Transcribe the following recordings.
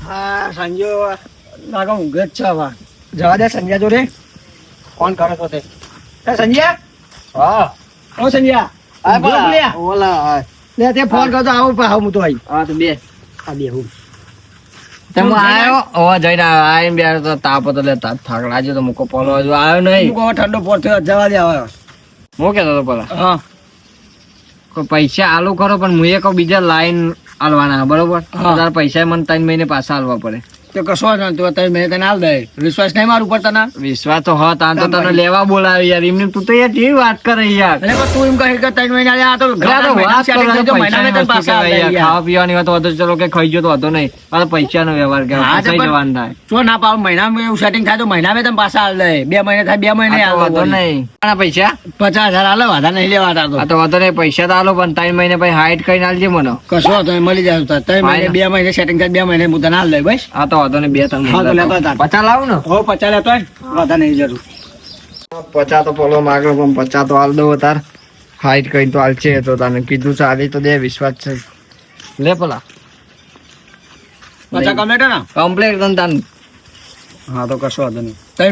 હા સંજય લાગે ઊંઘે જ છે હવે જવા દે સંજય જોડે ફોન કરે તો તે સંજય હા ઓ સંજય હા બોલ્યા ઓલા લે તે ફોન કરતો આવું હું તો આવી હા તો બે આ બે હું તમે આયો ઓવા જઈને આઈને બે તો તાપ હતો લે તાપ થાક લાગ્યો તો મુકો પોલો હજુ આવ્યો નહીં હું કહો ઠંડો પડતો જવા દે હવે હું કેતો તો પેલા હા કોઈ પૈસા આલુ કરો પણ હું કહું બીજા લાઈન આલવાના બરોબર તારા પૈસા મને 3 મહિને પાછા આલવા પડે તો કશો જ નહીં તું મેં તને હાલ દે વિશ્વાસ નહીં મારું ઉપર તને વિશ્વાસ તો હોત આ તો તને લેવા બોલાવી યાર એમને તું તો યાર કેવી વાત કરે યાર એટલે પણ તું એમ કહે કે 3 મહિના આ તો ખાવા પીવાની વાત વધુ ચલો કે ખાઈ ગયો તો હતો નહીં આ પૈસા નો વ્યવહાર કે જવાન થાય જો ના પાવ મહિનામાં એવું સેટિંગ થાય તો મહિનામાં તમે પાછા હાલ દે 2 મહિને થાય 2 મહિને વાંધો નહીં પૈસા 50,000 હાલે વાધા નહીં લેવાતા આ તો વાંધો નહીં પૈસા તો આલો પણ 3 મહિને પછી હાઈટ કરીને આલજે મને કશો તો મળી જાય 3 મહિને 2 મહિને સેટિંગ થાય 2 મહિને હું તને હાલ દે બસ આ તો વાંધો નહીં 2-3 50 લાવું ને 50 લેતો વાધા નહીં જરૂર 50 તો પોલો માગ્યો પણ 50 તો હાલ દો તાર હાઈટ કઈ તો હાલ છે તો તને કીધું ચાલી તો દે વિશ્વાસ છે લે પેલા 50 કમ્પ્લીટ ને કમ્પ્લીટ તન હા તો કશો વાંધો નહીં 3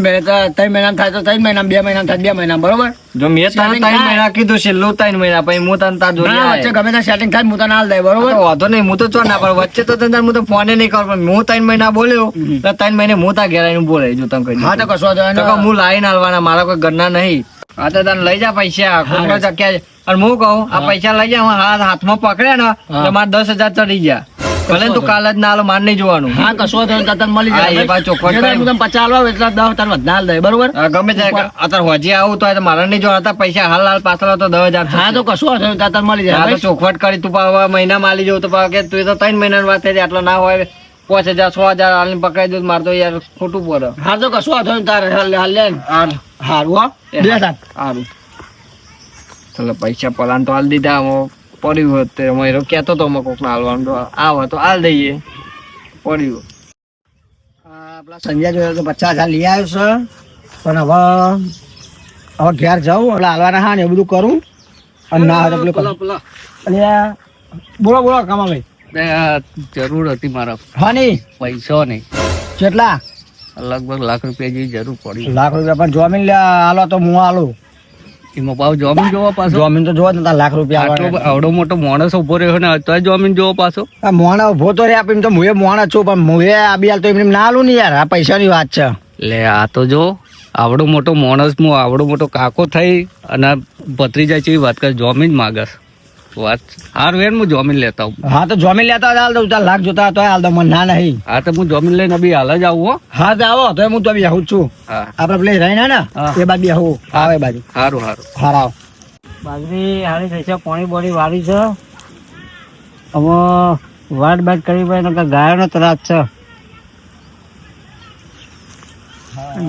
મહિના થાય તો 3 મહિના 2 મહિના થાય 2 મહિના બરોબર જો મેં તને 3 મહિના કીધું છે લો 3 મહિના પછી હું તને તાર જોડે વચ્ચે ગમે ત્યાં સેટિંગ થાય હું તને હાલ દે બરોબર વાંધો નહીં હું તો ચો ના પણ વચ્ચે તો તને હું તો ફોને નહીં કરું પણ હું 3 મહિના બોલ્યો તો 3 મહિને હું તાર ઘેર આવીને બોલે જો તમે કહી હા તો કશો વાંધો નહીં હું લાઈન આલવાના મારા કોઈ ઘરના નહીં હા તો તને લઈ જા પૈસા ખોટો ચક્યા અને હું કહું આ પૈસા લઈ જા હાથમાં પકડે ને તો મારે 10,000 ચડી ગયા ભલે તું કાલ જ ના આલો માર નહીં જોવાનું હા કશો વાંધો તને મળી જાય એ પાછો ચોખ્ખો હું તને 50 આલવા એટલે 10 તને વધા હાલ દે બરોબર ગમે ત્યારે અત્યારે હજી આવું તો મારે નહીં જોવાનું હતા પૈસા હાલ પાછળ તો 10,000 હા તો કશો વાંધો તને મળી જાય તો ચોખવટ કરી તું પાવા મહિના માલી જવું તો પાવા કે તું તો 3 મહિનાની વાત થઈ આટલા ના હોય 5,000 6,000 હાલ પકડાઈ દઉં મારે તો યાર ખોટું પડે હા તો કશો વાંધો તારે હાલ લે હારું હો બે સારું ચાલો પૈસા પલાન તો હાલ દીધા પડ્યું હોત તે મેરો કહેતો તો કોક ના હાલવાનું તો આવે તો હાલ દઈએ પડ્યું આપણા સંજય જોડે તો 50,000 લઈ આવ્યો છે પણ હવે ઘેર જાઉં એટલે હાલવાના હા ને એવું બધું કરું અને ના હોય તો પેલું અને બોલો કામા ભાઈ જરૂર હતી મારા હા નહીં પૈસા નહીં કેટલા લગભગ લાખ રૂપિયા જેવી જરૂર પડી લાખ રૂપિયા પણ જમીન લે હાલો તો હું હાલું એમાં પાછું જમીન જોવા પાછો જમીન તો જોવા ને લાખ રૂપિયા આવડો મોટો માણસ ઉભો રહ્યો ને તો જમીન જોવા પાછો આ મોણા ઉભો તો રે આપીને તો મુએ મોણા છું પણ મુએ આબી હાલ તો એમને ના આલું ને યાર આ પૈસાની વાત છે લે આ તો જો આવડો મોટો માણસ હું આવડો મોટો કાકો થઈ અને ભત્રીજા છે વાત કરે જમીન માગસ વાત હાર વેર હું જમીન લેતા હું હા તો જમીન લેતા હાલ દઉં તાર લાખ જોતા તો હાલ દઉં મને ના નહીં હા તો હું જમીન લઈને બી હાલ જ આવું હો હા તો આવો તો હું તો બી આવું છું હા આપડે પેલી રહી ને એ બાજુ આવું આવે બાજુ સારું સારું હારાવ બાજરી હારી થઈ છે પાણી બોડી વાળી છે હવે વાટ બાટ કરી ભાઈ ગાયનો ત્રાસ છે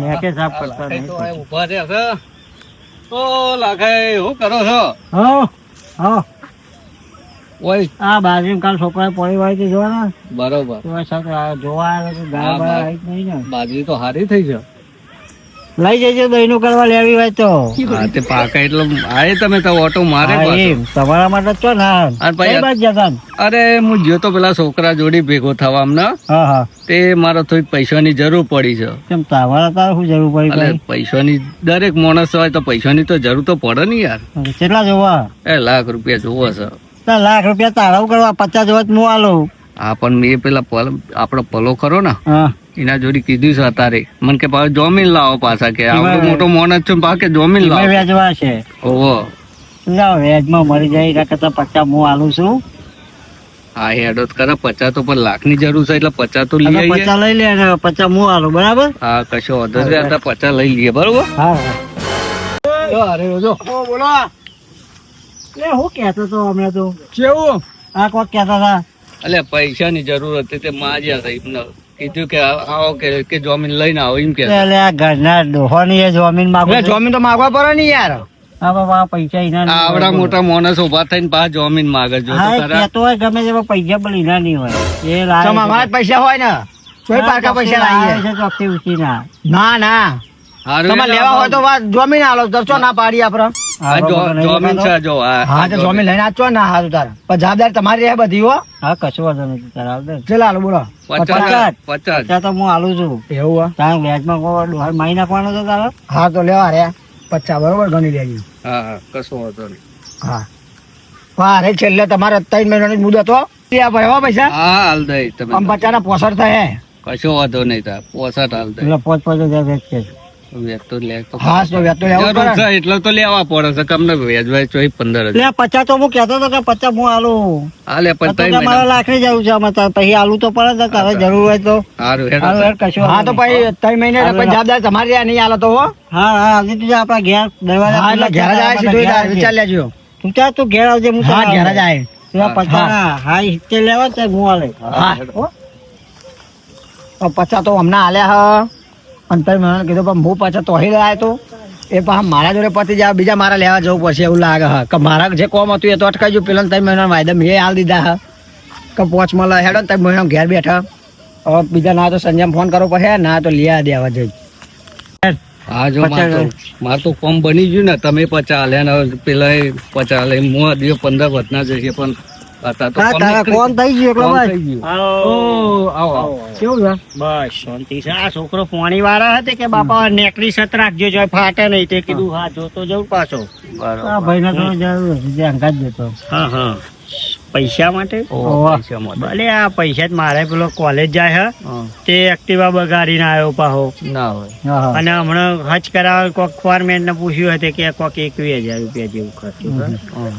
મેકે સાફ કરતા નહીં ઉભા છે હવે ઓ લાગે શું કરો છો હા હા ઓય આ બાજરી કાલ છોકરાએ પાણી વાળી જોવા ને બરોબર જોવા આવે તો ગાય બાય નહીં ને બાજરી તો હારી થઈ છે લઈ જજો દહીનું કરવા લેવી હોય તો હા તે પાકા એટલે આય તમે તો ઓટો મારે તમારા માટે તો ના અરે હું ગયો તો પેલા છોકરા જોડી ભેગો થવા અમને હા હા તે મારે થોડી પૈસાની જરૂર પડી છે કેમ તમારા તારે શું જરૂર પડી એટલે પૈસાની દરેક માણસ હોય તો પૈસાની તો જરૂર તો પડે ને યાર કેટલા જોવા લાખ રૂપિયા જોવો છે લાખ રૂપિયા તારા કરવા 50 જોવા હું આલો હા પણ મેં પેલા આપડો પલો ખરો ને હા એના જોડે કીધું છે અત્યારે મને કે પાછું જમીન લાવો પાછા કે આવડો મોટો માણસ છું પાકે જમીન લાવો વેચવા છે ઓહો લાવ વેચમાં મરી જાય એના કરતા 50 હું આલું છું હા હેડો કરે 50 તો પણ લાખ ની જરૂર છે એટલે 50 તો લઈ આવીએ 50 લઈ લે અને 50 હું આલું બરાબર હા કશો વાંધો નહીં 50 લઈ લઈએ બરોબર હા અરે જો બોલો એ હું કહેતો તો હમણાં તો કેવું આ કોક કહેતા હતા એટલે પૈસાની જરૂર હતી તે માજ્યા હતા એમને કીધું કે આવો કે જમીન લઈને આવો એમ કે એટલે આ ઘરના ડોહોની એ જમીન માંગો જમીન તો માંગવા પડે ને યાર હા બાબા પૈસા ઇના આવડા મોટા માણસ ઉભા થઈને પાછા જમીન માંગે જો તો કહેતો હોય ગમે તેવા પૈસા પણ ઇના નહીં હોય એ લાવે અમારા પૈસા હોય ને કોઈ પાકા પૈસા લાવીએ ચોકથી ઉઠી ના ના હારું તમારે એટલે લેવા હોય તો વાત જોમીન આલો તો ચો ના પાડી આપડે આ જોમીન છે જો હા તો જોમીન લઈને આચો ના હારું તારે પણ જવાબદારી તમારી રહે બધી હો હા કશું વાંધો નથી તારે આલ દે ચલ હાલો બોલો 50 ત્યાં તો હું આલું છું એવું હો તારે વ્યાજમાં કોઈ મારી નાખવાનો તો તારે હા તો લેવા રે 50 બરોબર ગણી લેજો હા કશું વાંધો નહીં હા વારે છેલ્લે તમારે 3 મહિનાની મુદત હો ત્યાં ભાઈ હો પૈસા હા હાલ દઈ તમે આમ 50 ના પોસર થાય કશો વાંધો નહીં તાર 65 હાલ દઈ એટલે 5,000 વેચ છે વેચ તો લે તો હા તો વ્યાજ તો લેવું જરૂર પડે છે એટલે તો લેવા પડે છે કમને વેચ ભાઈ 15,000 એટલે 50 તો હું કહેતો હતો કે 50 હું આલું હાલે પણ તો મારા લાખની જવું છે આમાં તાર પછી આલું તો પડે ને તારે જરૂર હોય તો હારું હેડો હારું હેડ, કશું હા તો વાંધો પછી 3 મહિને પછી જવાબદારી તમારી રહે નહીં આલો તો હો નહીં. હા હા આવજે તું જા આપણા ઘેર દરવાજા હા એટલે ઘેર જ આવે સીધું ઈ તાર વિચાર લેજો તું ચાલ તું ઘેર આવજે હું હા ઘેર જ આવે પેલા 50 ના હા 70 લેવા તો હું આલે હા હો. તો 50 તો હમણાં આલ્યા હ અંતર મને કીધું પણ હું પાછા તોહી રહ્યા તો એ પાછા મારા જોડે પતી જાય બીજા મારા લેવા જવું પડશે એવું લાગે હ કે મારા જે કોમ હતું એ તો અટકાઈ ગયું પેલા 3 મહિના વાયદા મેં હાલ દીધા હ કે પોચ મળે હેડો ને 3 મહિના ઘેર બેઠા હવે બીજા ના તો સંજમ ફોન કરવો પડે ના તો લઈ દેવા જઈ હા જો માર તો ફોર્મ બની ગયું ને તમે 50 હાલે ને હવે પેલા 50 હાલે હું આ દિવસ 15 વધના જશે પણ હતા તો હા ફોર્મ તારા નીકળી- કોમ થઈ ગયું એટલે ફોર્મ બસ થઈ ગયું. આવો આવો આવો કેવું છે બસ શાંતિ છે આ છોકરો પાણી વાળા હતી કે બાપા નેકરી સત રાખજો જો ફાટે નહીં તે કીધું હા જોતો જવું પાછો આ ભાઈને તો જરૂર હતી જે અંગાત જતો હા હા પૈસા માટે ઓહો, પૈસા માટે. ભલે આ પૈસા જ મારે પેલો કોલેજ જાય હે હા, તે એક્ટિવા બગાડીને આવ્યો પાહો ના હોય અને હમણાં હજ કરાવે કોક ફોરમેન ને પૂછ્યું હતું કે કોક 21,000 રૂપિયા જેવું ખર્ચું હે.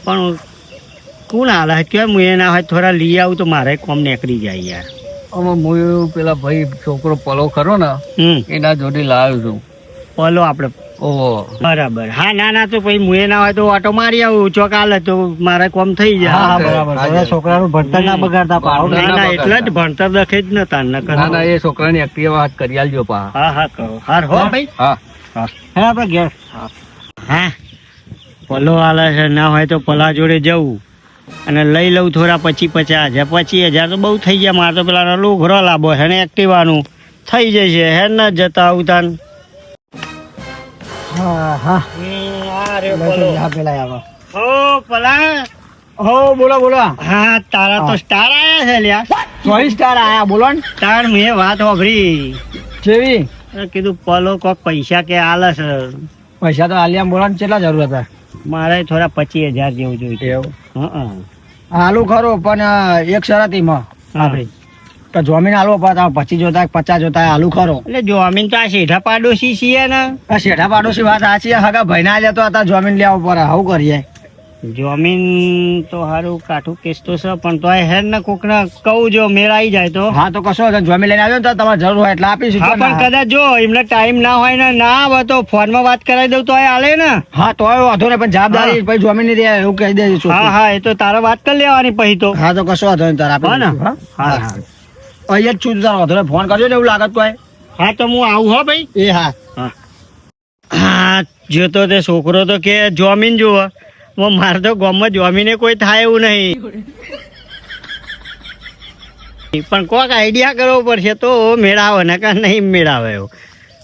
પણ કોણ હાલે કેમ હું એ ના હોય થોડા લઈ આવું તો મારે કોમ નીકળી જાય યાર આમાં હું પેલા ભાઈ છોકરો પલો ખરો ને એના જોડે લાવ્યો છું બોલો આપડે ઓહો બરાબર હા ના ના તો પછી મુએ ના હોય તો ઓટો મારી આવું ચોક હાલે તો મારે કોમ થઈ જાય હા, બરાબર. હવે છોકરાનું ભણતર ના બગાડતા પાડો ભણતર ના ના ના એટલે જ બગાડતા. ભણતર લખે જ નતા ના ના એ છોકરાની એક્ટિવા વાત કરી આલજો પા હા હા કરો હાર હો ભાઈ હા હે આપણે ઘેર હા પલો હાલે છે ના હોય તો પલા જોડે જવું અને લઈ લઉં થોડા 50,000 25,000 તો બહુ થઈ ગયા મારે તો પેલા લુઘરો લાભો છે ને એક્ટિવાનું થઈ જશે હે ન જતા આવતા હા હા પેલા આવો હો પલા હો બોલો બોલો હા તારા તો સ્ટાર આયા છે લ્યા 24 સ્ટાર આયા બોલો ને તાર મેં વાત સાંભળી જેવી કીધું પલો કોક પૈસા કે આલે છે પૈસા તો આલિયા બોલો ને કેટલા જરૂર હતા મારે થોડા 25,000 જેવું જોઈતું હા આલુ ખરો પણ એક શરત એમાં આપડી કે જમીન આલવો પડે 25 જોતા 50 જોતા આલુ ખરો એટલે જોમીન તો આ શેઠા પાડોશી છીએ ને આ શેઠા પાડોશી વાત સાચી હગા ભાઈ ના લેતો હતા જમીન લેવો પડે આવું કરીએ જોમીન તો સારું કાઠું કેસ તો છે પણ તો હેર ને કોક ને કહું જો મેળ આવી જાય તો હા તો કશો વાંધો નહીં. જમીન લઈને આવ્યો ને તો તમારે જરૂર હોય એટલે આપીશું હા પણ કદાચ જો એમને ટાઈમ ના હોય ને ના આવે તો ફોન માં વાત કરાવી દઉં તો હાલે ને હા તો વાંધો નહીં પણ જવાબદારી હા. પછી જમીન ની રહે એવું કહી દેજો હા હા એ તો તારે વાત કરી લેવાની પછી તો હા તો કશો વાંધો નહીં તારે હા ને? આપી દઈશું, હા હા હા અહીંયા જ છું તારે વાંધો નહીં ફોન કરજો ને એવું લાગત કોઈ હા તો હું આવું હો ભાઈ એ હા હા જોતો તે છોકરો તો કે જોમીન જુઓ મારે તો ગામમાં જોમીને કોઈ થાય એવું નહીં પણ કોક આઈડિયા કરવો પડશે તો મેળાવે ને કે નહીં મેળાવે એવું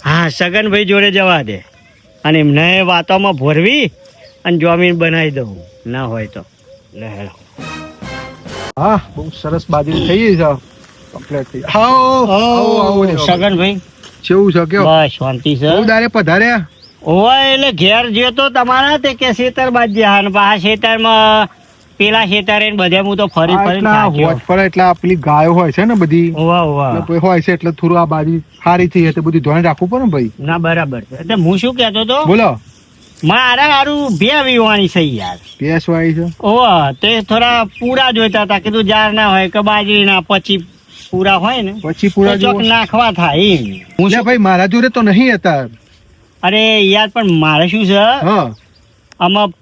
હા સગનભાઈ જોડે જવા દે અને એમને વાતોમાં ભોરવી અને જોમીન બનાવી દઉં ના હોય તો લે હેલો. હા બહુ સરસ બાજરી થઈ ગઈ છે કમ્પ્લીટ થઈ આવો સગનભાઈ કેવું છે કેવું બસ શાંતિ છે બહુ દારે પધાર્યા ઓય એટલે ઘેર જે તો તમારા તે કે ખેતર બાજ જ્યાં અને પાછા ખેતરમાં પેલા ખેતરે ને બધે હું તો ફરી ફરી એટલા હોજ પર એટલા પેલી ગાયો હોય છે ને બધી ઓવા ઓવા એટલે પછી હોય છે એટલે થોડું આ બાજુ સારી થઈ એટલે બધું ધ્યાન રાખવું પડે ને ભાઈ ના બરાબર છે એટલે હું શું કહેતો તો બોલો મારે હારું બે વીવાની છે યાર ભેંસ વાળી છે ઓવા તે થોડા પૂરા જોઈતા હતા કીધું જાર ના હોય કે બાજરી ના પછી પૂરા હોય ને પછી પૂરા તો ચોક જેવો નાખવા થાય એમ હું લે શું ભાઈ મારા જોડે તો નહીં હતા અરે યાર પણ મારે શું છે હા આમાં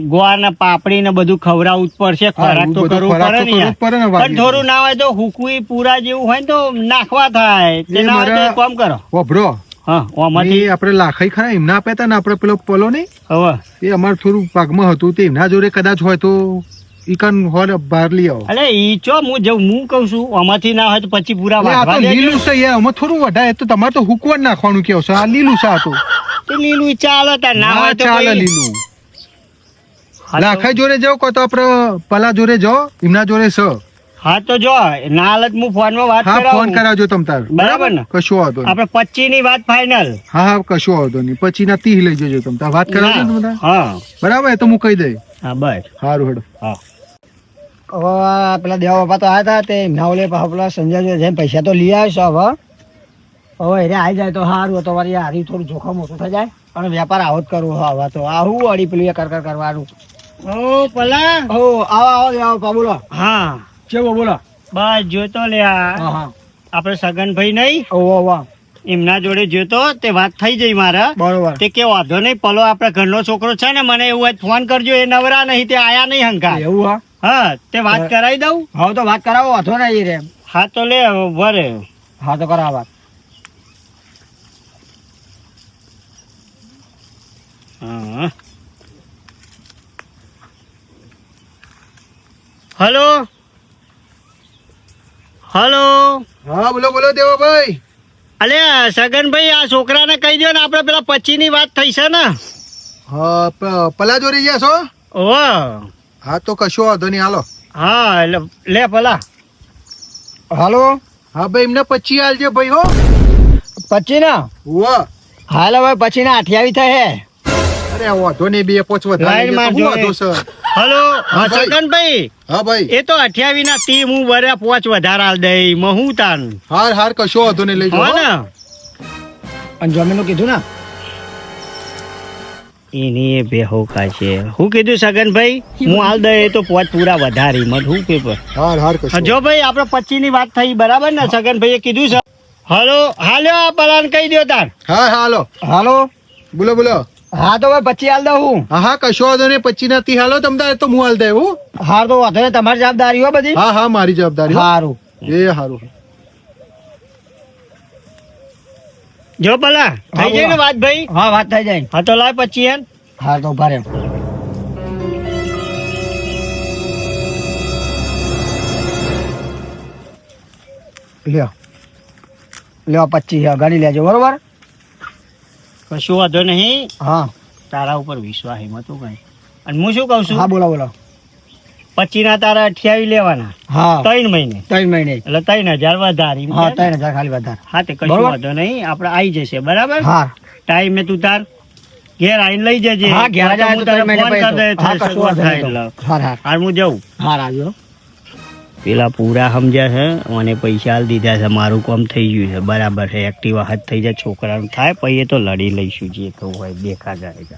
ગોળ ને પાપડી ને બધું ખવડાવવું જ પડશે ખોરાક તો બધો કરવું ખોરાક પડે તો ને કરવો જ યાર. પડે ને પણ વાડીએ. થોડું ના હોય તો હુકવી પૂરા જેવું હોય ને તો નાખવા થાય તે એ ના હોય તો મારા- એક કામ કરો વભરો હા ઓમાંથી એ આપણે લાખાઈ ખરા એમના આપ્યા હતા ને આપણે પેલો પલો નહીં હવે એ અમારે થોડું પાકમાં હતું તે એમના જોડે કદાચ હોય તો ઈ કન હોર બહાર લઈ આવો અલે ઈ ચો હું કઉ છું આમાંથી ના હોય તો પછી પૂરા અલે આ તો વાઢવા દેજો. લીલું છે યાર આમાં થોડું વધારે તો તમારે તો હુકવા નાખવાનું કેવું છે આ લીલું છે આ તો તે લીલું ચાલે તાર ના હોય તો ચાલે કોઈ- લીલું હા તો- લાખાઈ જોડે જાઓ કો તો આપણે પલા જોડે જાઓ એમના જોડે છે હા તો જો ના હાલત હું ફોનમાં વાત હા કરાવું ફોન કરાવજો તમ તાર બરાબર ને? કશું વાંધો નહીં. આપણે 25 ની વાત ફાઇનલ હા હા કશું વાંધો નહીં પછી ના 30 લઈ જજો તમ તાર વાત કરાવજો ને તમે તાર. હા બરાબર એ તો હું કહી દઈ હા બસ સારું હેડો હા હવે પેલા દેવા બાપા તો આવ્યા હતા તે એમના ઓલે પેલા સંજય જોડે જઈને પૈસા તો લઈ આવ્યો છે હવે એને આવી જાય તો સારું તો મારી હારી થોડું જોખમ ઓછું થઈ જાય અને વેપાર આવો જ કરવો હવે તો આવું વળી પેલું એ કર કરવાનું ઓ પલા ઓ આવો દેવા બાપા બોલો હા કેવો બોલો બસ જોતો લ્યા હા હા આપણે સગનભાઈ નહીં ઓહો એમના જોડે જોતો તે વાત થઈ જઈ મારા બરોબર તે કે વાંધો નહીં પલો આપણા ઘરનો છોકરો છે ને મને એવું હોય તો ફોન કરજો એ નવરા નહીં તે આયા નહીં હંકા એવું હા હા તે વાત કરાવી દઉં હવે તો વાત કરાવો વાંધો નહીં રે હા તો લે ભરે હા તો કરાવો વાત હા હલો હલો હા બોલો બોલો દેવાભાઈ અલે સગનભાઈ આ છોકરાને કહી દો ને આપણે પેલા 25 ની વાત થઈ છે ને હા પલા જોડે ગયા છો ઓહો હા તો કશું વાંધો નહીં હાલો હા એટલે લે પેલા હાલો હા ભાઈ એમને 25 આલજે ભાઈ હો 25 ના વાહ હાલ હવે પછી ના 28 થાય અરે વાંધો નહીં 2-5 વધારે લાઈન માં લઈ જાય તો જો શું વાંધો છે હલો હા ભાઈ. સગનભાઈ હા ભાઈ એ તો 28 ના 30 હું બર્યા 5 વધારે આલ દઈ હું તાન હાર હાર કશો વાંધો નહીં લઈ હો જાઓ ને અને જમીનનું કીધું ને એની એ બેહો છે હું કીધું સગનભાઈ હું હાલ દઈ એ તો 5 પૂરા વધારી મત હું પેપર હાર હાર કશો જો ભાઈ આપણે 25 ની વાત થઈ બરાબર ને સગનભાઈએ કીધું છે હલો હાલ્યો આ પલાન કહી દો તાર હા હા હાલો હાલો બોલો બોલો હા તો ભાઈ 25 હાલ દઉં હું હા હા કશો વાંધો નહીં 25 ના 30 હાલો તમ તારે તો હું હાલ દે હું હા તો વાંધો નહીં તમારી જવાબદારી હો બધી હા હા મારી જવાબદારી હો. સારું એ હારું જો પલા થઈ જાય ને વાત ભાઈ હા વાત થઈ જાય હા તો લાય 25 એમ હા તો ઉભા રહ્યો લ્યો લ્યો 25 ગણી લેજો બરોબર કશું વાંધો નહીં હા તારા ઉપર વિશ્વાસ હિંમત કઈ અને હું શું કઉ છું હા બોલો બોલો 25 ના તારા 28 લેવાના હા 3 મહિને 3 મહિને એટલે 3000 વધારી હા 3000 ખાલી વધારે હા તે કશું બરોબર. વાંધો નહીં આપણે આવી જશે બરાબર હા ટાઈમે તું તાર ઘેર આવીને લઈ જજે હા ઘેર જ આવે હું તો તારે 3 મહિને ફોન પછી કરી દે તો. હા કશું વાંધો થાય નહીં એટલે તો. હા હા હાલ હું જઉં હા આવ્યો પેલા પૂરા સમજ્યા છે મને પૈસા આલ દીધા છે મારું કામ થઈ ગયું છે બરાબર છે એક્ટિવા હાથ થઈ જાય છોકરાનું થાય પછી એ તો લડી લઈશું જે કહું હોય દેખા જાય